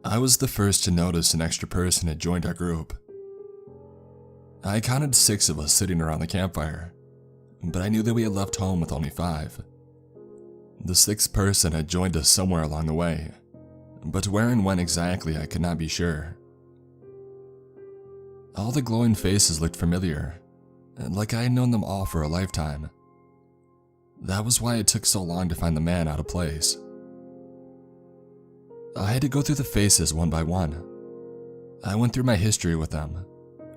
I was the first to notice an extra person had joined our group. I counted 6 of us sitting around the campfire, but I knew that we had left home with only 5. The 6th person had joined us somewhere along the way, but where and when exactly I could not be sure. All the glowing faces looked familiar, like I had known them all for a lifetime. That was why it took so long to find the man out of place. I had to go through the faces one by one. I went through my history with them,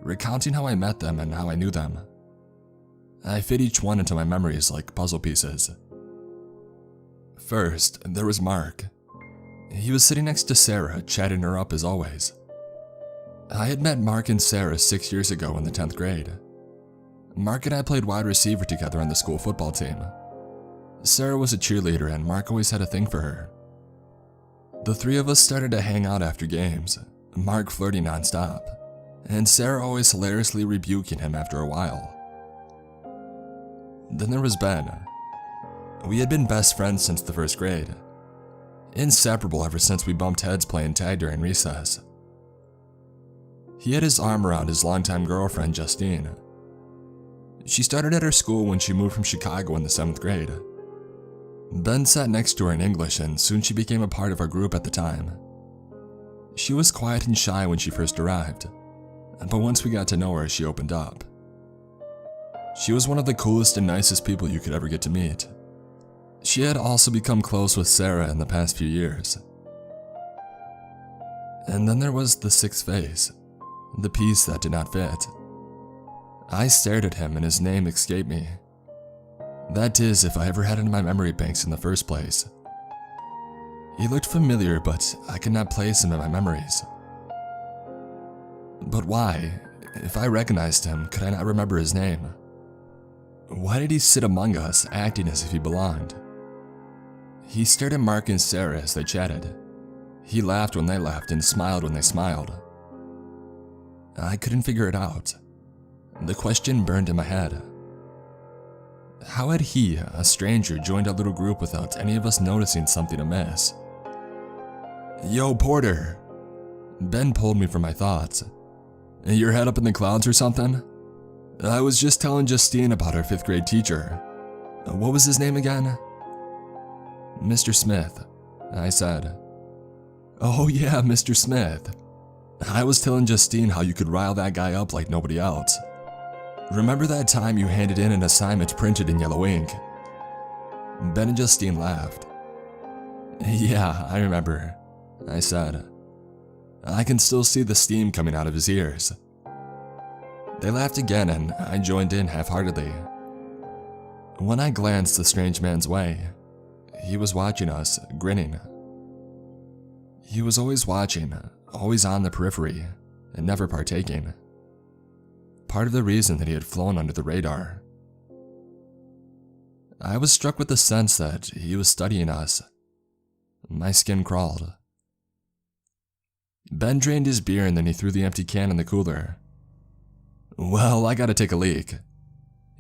recounting how I met them and how I knew them. I fit each one into my memories like puzzle pieces. First, there was Mark. He was sitting next to Sarah, chatting her up as always. I had met Mark and Sarah 6 years ago in the 10th grade. Mark and I played wide receiver together on the school football team. Sarah was a cheerleader and Mark always had a thing for her. The 3 of us started to hang out after games, Mark flirting nonstop, and Sarah always hilariously rebuking him after a while. Then there was Ben. We had been best friends since the 1st grade, inseparable ever since we bumped heads playing tag during recess. He had his arm around his longtime girlfriend, Justine. She started at her school when she moved from Chicago in the 7th grade. Ben sat next to her in English and soon she became a part of our group at the time. She was quiet and shy when she first arrived, but once we got to know her, she opened up. She was one of the coolest and nicest people you could ever get to meet. She had also become close with Sarah in the past few years. And then there was the 6th face, the piece that did not fit. I stared at him and his name escaped me. That is, if I ever had it in my memory banks in the first place. He looked familiar, but I could not place him in my memories. But why, if I recognized him, could I not remember his name? Why did he sit among us, acting as if he belonged? He stared at Mark and Sarah as they chatted. He laughed when they laughed and smiled when they smiled. I couldn't figure it out. The question burned in my head. How had he, a stranger, joined our little group without any of us noticing something amiss? Yo, Porter! Ben pulled me from my thoughts. Your head up in the clouds or something? I was just telling Justine about our 5th grade teacher. What was his name again? Mr. Smith, I said. Oh yeah, Mr. Smith. I was telling Justine how you could rile that guy up like nobody else. Remember that time you handed in an assignment printed in yellow ink? Ben and Justine laughed. Yeah, I remember, I said. I can still see the steam coming out of his ears. They laughed again and I joined in half-heartedly. When I glanced the strange man's way, he was watching us, grinning. He was always watching, always on the periphery, and never partaking. Part of the reason that he had flown under the radar. I was struck with the sense that he was studying us. My skin crawled. Ben drained his beer and then he threw the empty can in the cooler. Well, I gotta take a leak,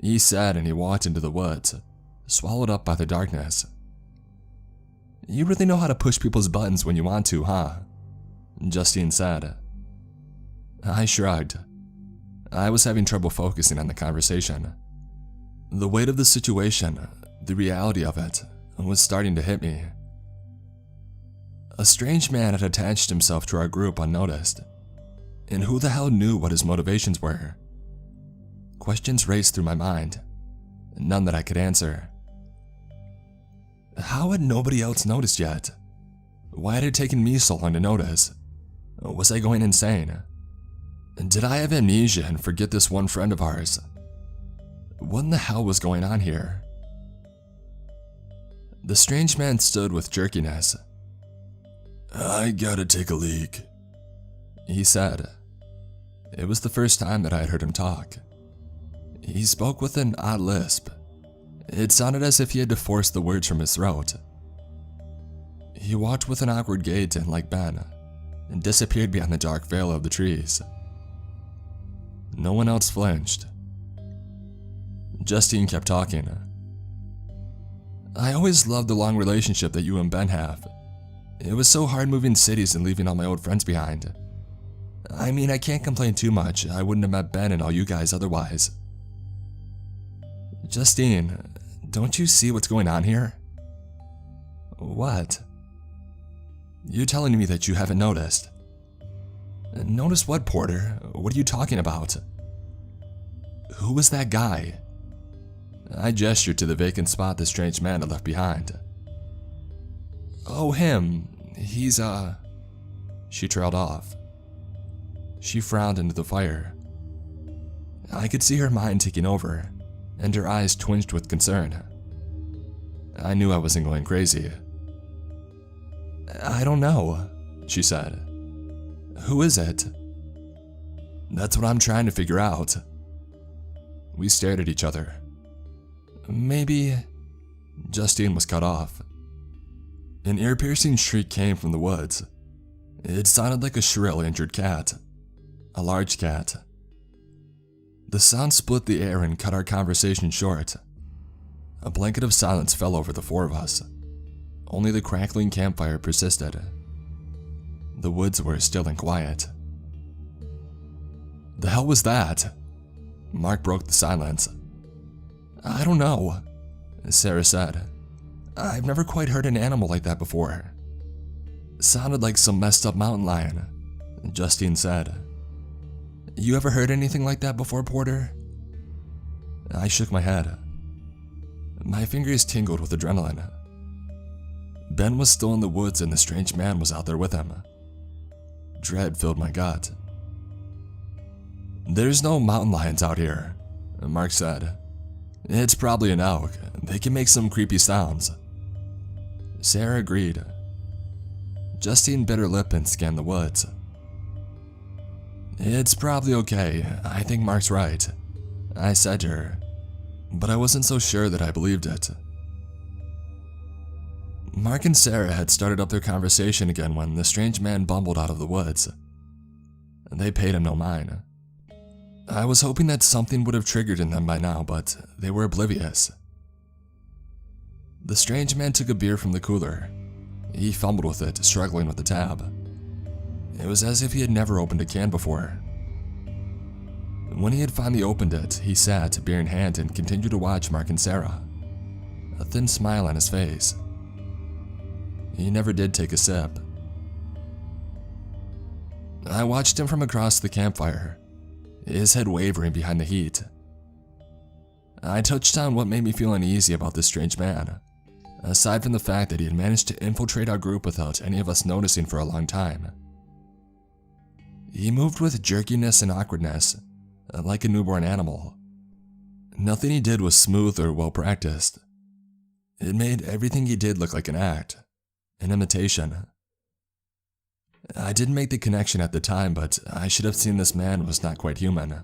he said, and he walked into the woods, swallowed up by the darkness. You really know how to push people's buttons when you want to, huh? Justine said. I shrugged. I was having trouble focusing on the conversation. The weight of the situation, the reality of it, was starting to hit me. A strange man had attached himself to our group unnoticed, and who the hell knew what his motivations were? Questions raced through my mind, none that I could answer. How had nobody else noticed yet? Why had it taken me so long to notice? Was I going insane? Did I have amnesia and forget this one friend of ours? What in the hell was going on here? The strange man stood with jerkiness. I gotta take a leak, he said. It was the first time that I had heard him talk. He spoke with an odd lisp. It sounded as if he had to force the words from his throat. He walked with an awkward gait and, like Ben, and disappeared behind the dark veil of the trees. No one else flinched. Justine kept talking. I always loved the long relationship that you and Ben have. It was so hard moving cities and leaving all my old friends behind. I mean, I can't complain too much. I wouldn't have met Ben and all you guys otherwise. Justine, don't you see what's going on here? What? You're telling me that you haven't noticed. Noticed what, Porter? What are you talking about? Who was that guy? I gestured to the vacant spot the strange man had left behind. Oh, him. He's, She trailed off. She frowned into the fire. I could see her mind taking over, and her eyes twinged with concern. I knew I wasn't going crazy. I don't know, she said. Who is it? That's what I'm trying to figure out. We stared at each other. Maybe... Justine was cut off. An ear-piercing shriek came from the woods. It sounded like a shrill, injured cat. A large cat. The sound split the air and cut our conversation short. A blanket of silence fell over the four of us. Only the crackling campfire persisted. The woods were still and quiet. The hell was that? Mark broke the silence. I don't know, Sarah said. I've never quite heard an animal like that before. Sounded like some messed up mountain lion, Justine said. You ever heard anything like that before, Porter? I shook my head. My fingers tingled with adrenaline. Ben was still in the woods and the strange man was out there with him. Dread filled my gut. There's no mountain lions out here, Mark said. It's probably an elk. They can make some creepy sounds. Sarah agreed. Justine bit her lip and scanned the woods. It's probably okay. I think Mark's right, I said to her, but I wasn't so sure that I believed it. Mark and Sarah had started up their conversation again when the strange man bumbled out of the woods. They paid him no mind. I was hoping that something would have triggered in them by now, but they were oblivious. The strange man took a beer from the cooler. He fumbled with it, struggling with the tab. It was as if he had never opened a can before. When he had finally opened it, he sat, beer in hand, and continued to watch Mark and Sarah, a thin smile on his face. He never did take a sip. I watched him from across the campfire, his head wavering behind the heat. I touched on what made me feel uneasy about this strange man, aside from the fact that he had managed to infiltrate our group without any of us noticing for a long time. He moved with jerkiness and awkwardness, like a newborn animal. Nothing he did was smooth or well practiced. It made everything he did look like an act, an imitation. I didn't make the connection at the time, but I should have seen this man was not quite human.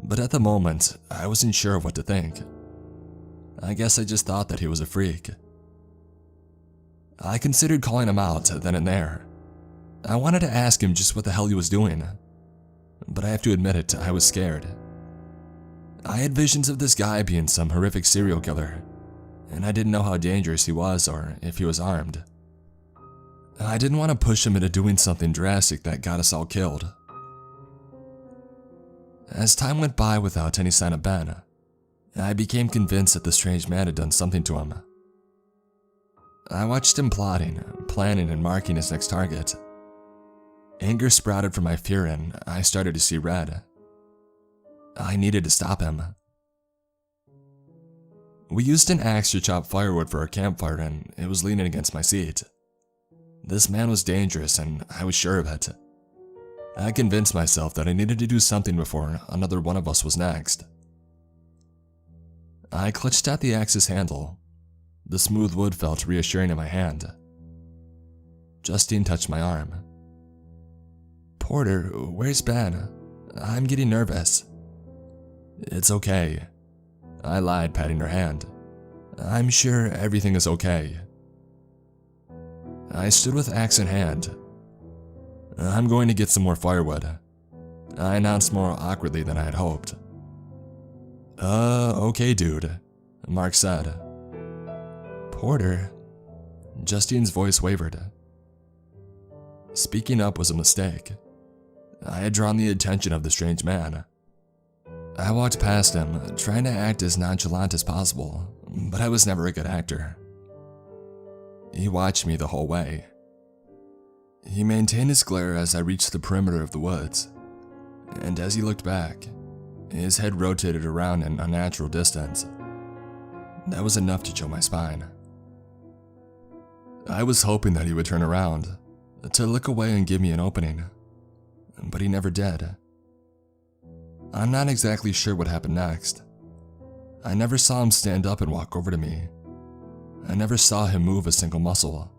But at the moment, I wasn't sure what to think. I guess I just thought that he was a freak. I considered calling him out then and there. I wanted to ask him just what the hell he was doing, but I have to admit it, I was scared. I had visions of this guy being some horrific serial killer, and I didn't know how dangerous he was or if he was armed. I didn't want to push him into doing something drastic that got us all killed. As time went by without any sign of Ben, I became convinced that the strange man had done something to him. I watched him plotting, planning, and marking his next target. Anger sprouted from my fear and I started to see red. I needed to stop him. We used an axe to chop firewood for our campfire and it was leaning against my seat. This man was dangerous and I was sure of it. I convinced myself that I needed to do something before another one of us was next. I clutched at the axe's handle. The smooth wood felt reassuring in my hand. Justine touched my arm. Porter, where's Ben? I'm getting nervous. It's okay, I lied, patting her hand. I'm sure everything is okay. I stood with axe in hand. I'm going to get some more firewood, I announced more awkwardly than I had hoped. Okay dude, Mark said. Porter, Justine's voice wavered. Speaking up was a mistake. I had drawn the attention of the strange man. I walked past him, trying to act as nonchalant as possible, but I was never a good actor. He watched me the whole way. He maintained his glare as I reached the perimeter of the woods, and as he looked back, his head rotated around an unnatural distance. That was enough to chill my spine. I was hoping that he would turn around, to look away and give me an opening, but he never did. I'm not exactly sure what happened next. I never saw him stand up and walk over to me. I never saw him move a single muscle,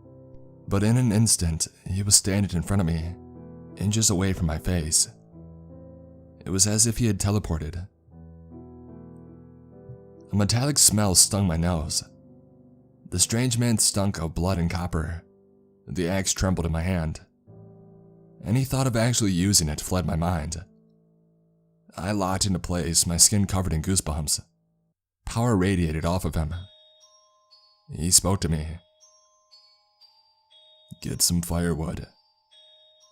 but in an instant, he was standing in front of me, inches away from my face. It was as if he had teleported. A metallic smell stung my nose. The strange man stunk of blood and copper. The axe trembled in my hand. Any thought of actually using it fled my mind. I locked into place, my skin covered in goosebumps. Power radiated off of him. He spoke to me. "Get some firewood,"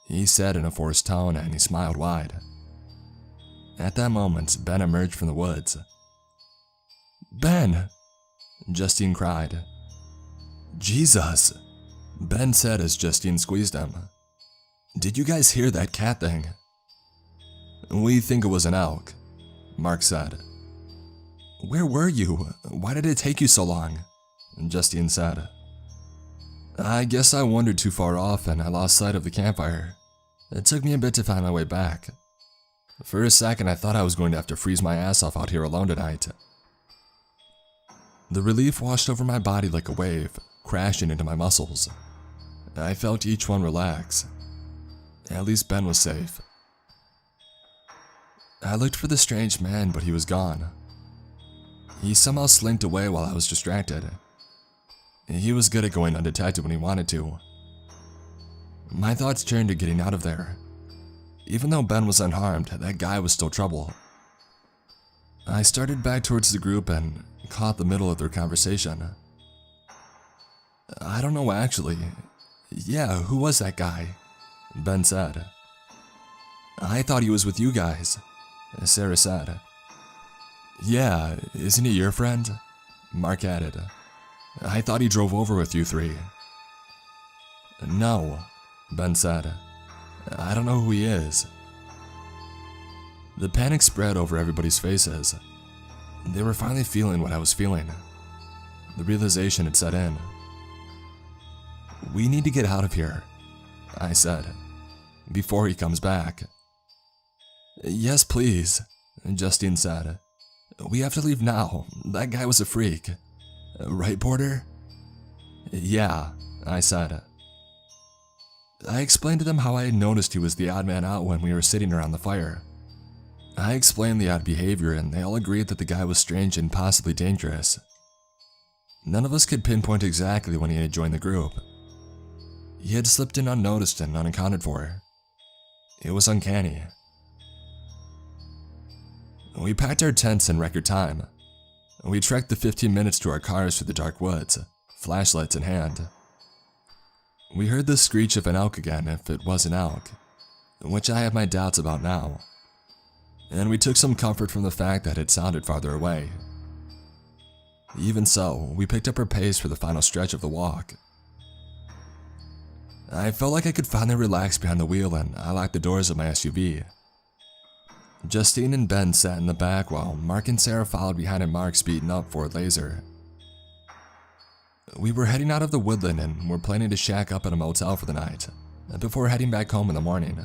he said in a forced tone, and he smiled wide. At that moment, Ben emerged from the woods. "Ben!" Justine cried. "Jesus!" Ben said as Justine squeezed him. "Did you guys hear that cat thing?" "We think it was an elk," Mark said. "Where were you? Why did it take you so long?" Justine said. "I guess I wandered too far off and I lost sight of the campfire. It took me a bit to find my way back. For a second I thought I was going to have to freeze my ass off out here alone tonight." The relief washed over my body like a wave, crashing into my muscles. I felt each one relax. At least Ben was safe. I looked for the strange man, but he was gone. He somehow slinked away while I was distracted. He was good at going undetected when he wanted to. My thoughts turned to getting out of there. Even though Ben was unharmed, that guy was still trouble. I started back towards the group and caught the middle of their conversation. "I don't know actually. Yeah, who was that guy?" Ben said. "I thought he was with you guys," Sarah said. "Yeah, isn't he your friend?" Mark added. "I thought he drove over with you three." "No," Ben said. "I don't know who he is." The panic spread over everybody's faces. They were finally feeling what I was feeling. The realization had set in. "We need to get out of here," I said, "before he comes back." "Yes, please," Justine said. "We have to leave now. That guy was a freak. Right, Porter?" "Yeah," I said. I explained to them how I had noticed he was the odd man out when we were sitting around the fire. I explained the odd behavior, and they all agreed that the guy was strange and possibly dangerous. None of us could pinpoint exactly when he had joined the group. He had slipped in unnoticed and unaccounted for. It was uncanny. We packed our tents in record time. We trekked the 15 minutes to our cars through the dark woods, flashlights in hand. We heard the screech of an elk again, if it was an elk, which I have my doubts about now. And we took some comfort from the fact that it sounded farther away. Even so, we picked up our pace for the final stretch of the walk. I felt like I could finally relax behind the wheel, and I locked the doors of my SUV. Justine and Ben sat in the back while Mark and Sarah followed behind in Mark's beaten up Ford Laser. We were heading out of the woodland and were planning to shack up at a motel for the night, before heading back home in the morning.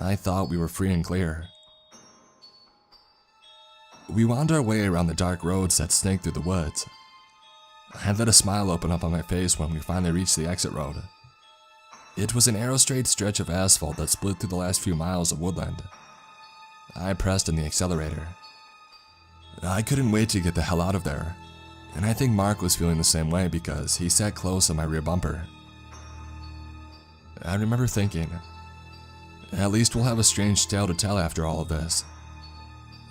I thought we were free and clear. We wound our way around the dark roads that snaked through the woods. I let a smile open up on my face when we finally reached the exit road. It was an arrow straight stretch of asphalt that split through the last few miles of woodland. I pressed on the accelerator. I couldn't wait to get the hell out of there, and I think Mark was feeling the same way because he sat close on my rear bumper. I remember thinking, at least we'll have a strange tale to tell after all of this.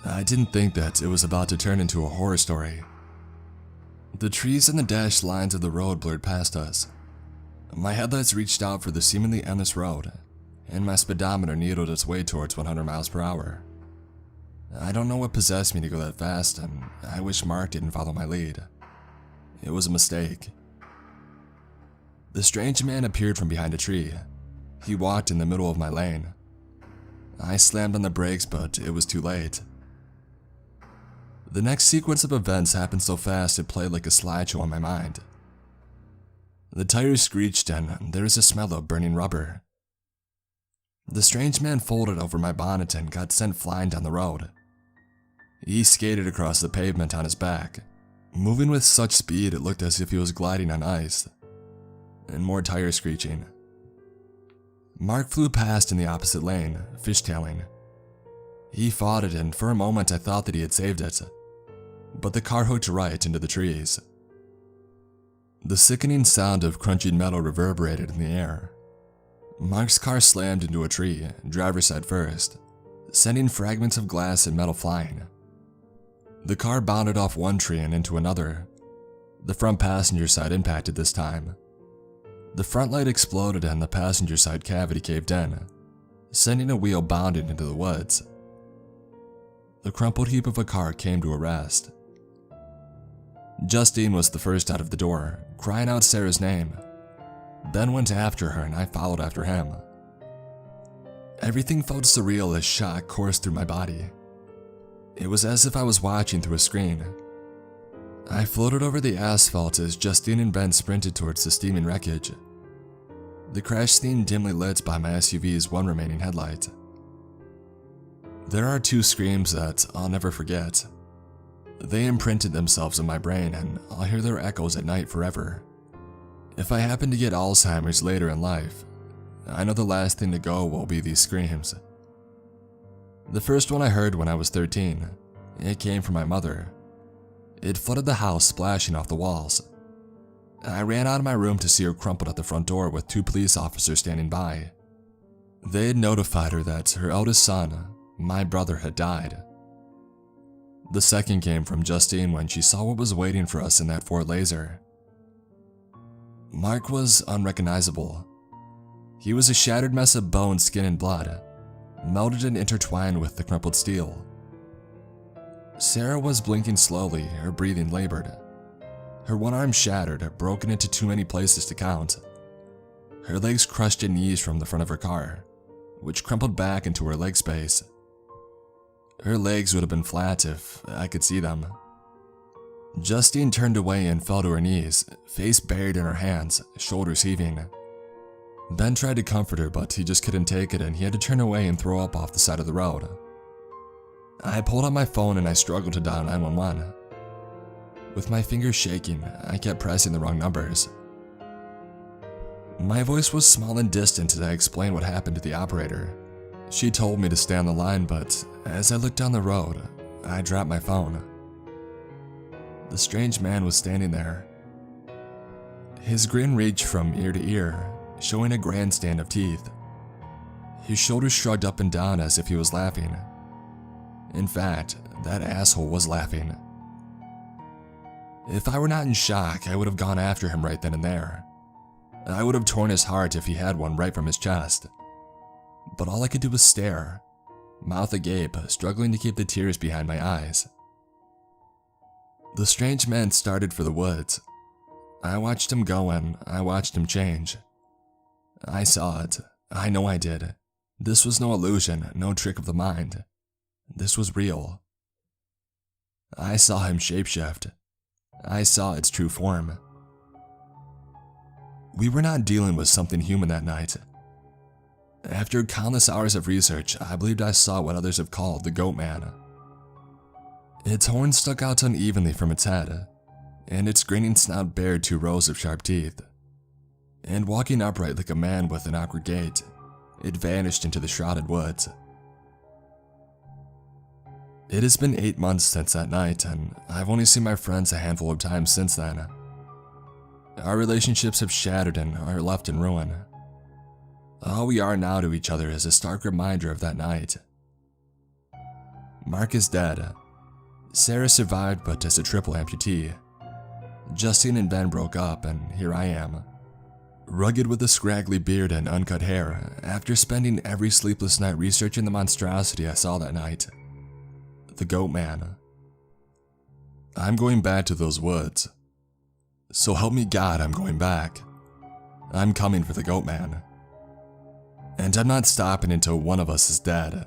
I didn't think that it was about to turn into a horror story. The trees and the dashed lines of the road blurred past us. My headlights reached out for the seemingly endless road, and my speedometer needled its way towards 100 miles per hour. I don't know what possessed me to go that fast, and I wish Mark didn't follow my lead. It was a mistake. The strange man appeared from behind a tree. He walked in the middle of my lane. I slammed on the brakes, but it was too late. The next sequence of events happened so fast it played like a slideshow on my mind. The tires screeched and there was a smell of burning rubber. The strange man folded over my bonnet and got sent flying down the road. He skated across the pavement on his back, moving with such speed it looked as if he was gliding on ice. And more tire screeching. Mark flew past in the opposite lane, fishtailing. He fought it, and for a moment I thought that he had saved it, but the car hooked right into the trees. The sickening sound of crunching metal reverberated in the air. Mark's car slammed into a tree, driver's side first, sending fragments of glass and metal flying. The car bounded off one tree and into another. The front passenger side impacted this time. The front light exploded and the passenger side cavity caved in, sending a wheel bounding into the woods. The crumpled heap of a car came to a rest. Justine was the first out of the door, crying out Sarah's name, then went after her and I followed after him. Everything felt surreal as shock coursed through my body. It was as if I was watching through a screen. I floated over the asphalt as Justine and Ben sprinted towards the steaming wreckage. The crash scene dimly lit by my SUV's one remaining headlight. There are two screams that I'll never forget. They imprinted themselves in my brain and I'll hear their echoes at night forever. If I happen to get Alzheimer's later in life, I know the last thing to go will be these screams. The first one I heard when I was 13. It came from my mother. It flooded the house, splashing off the walls. I ran out of my room to see her crumpled at the front door with two police officers standing by. They had notified her that her eldest son, my brother, had died. The second came from Justine when she saw what was waiting for us in that Ford Laser. Mark was unrecognizable. He was a shattered mess of bone, skin, and blood, melded and intertwined with the crumpled steel. Sarah was blinking slowly, her breathing labored. Her one arm shattered, broken into too many places to count. Her legs crushed in knees from the front of her car, which crumpled back into her leg space. Her legs would have been flat if I could see them. Justine turned away and fell to her knees, face buried in her hands, shoulders heaving. Ben tried to comfort her, but he just couldn't take it and he had to turn away and throw up off the side of the road. I pulled out my phone and I struggled to dial 911. With my fingers shaking, I kept pressing the wrong numbers. My voice was small and distant as I explained what happened to the operator. She told me to stay on the line, but as I looked down the road, I dropped my phone. The strange man was standing there. His grin reached from ear to ear, showing a grandstand of teeth. His shoulders shrugged up and down as if he was laughing. In fact, that asshole was laughing. If I were not in shock, I would have gone after him right then and there. I would have torn his heart if he had one right from his chest. But all I could do was stare, mouth agape, struggling to keep the tears behind my eyes. The strange man started for the woods. I watched him go and I watched him change. I saw it. I know I did. This was no illusion, no trick of the mind. This was real. I saw him shapeshift. I saw its true form. We were not dealing with something human that night. After countless hours of research, I believed I saw what others have called the Goat Man. Its horns stuck out unevenly from its head, and its grinning snout bared 2 rows of sharp teeth. And walking upright like a man with an awkward gait, it vanished into the shrouded woods. It has been 8 months since that night, and I've only seen my friends a handful of times since then. Our relationships have shattered and are left in ruin. All we are now to each other is a stark reminder of that night. Mark is dead. Sarah survived, but as a triple amputee. Justine and Ben broke up, and here I am, Rugged with a scraggly beard and uncut hair, after spending every sleepless night researching the monstrosity I saw that night. The Goat Man. I'm going back to those woods. So help me God, I'm going back. I'm coming for the Goat Man. And I'm not stopping until one of us is dead.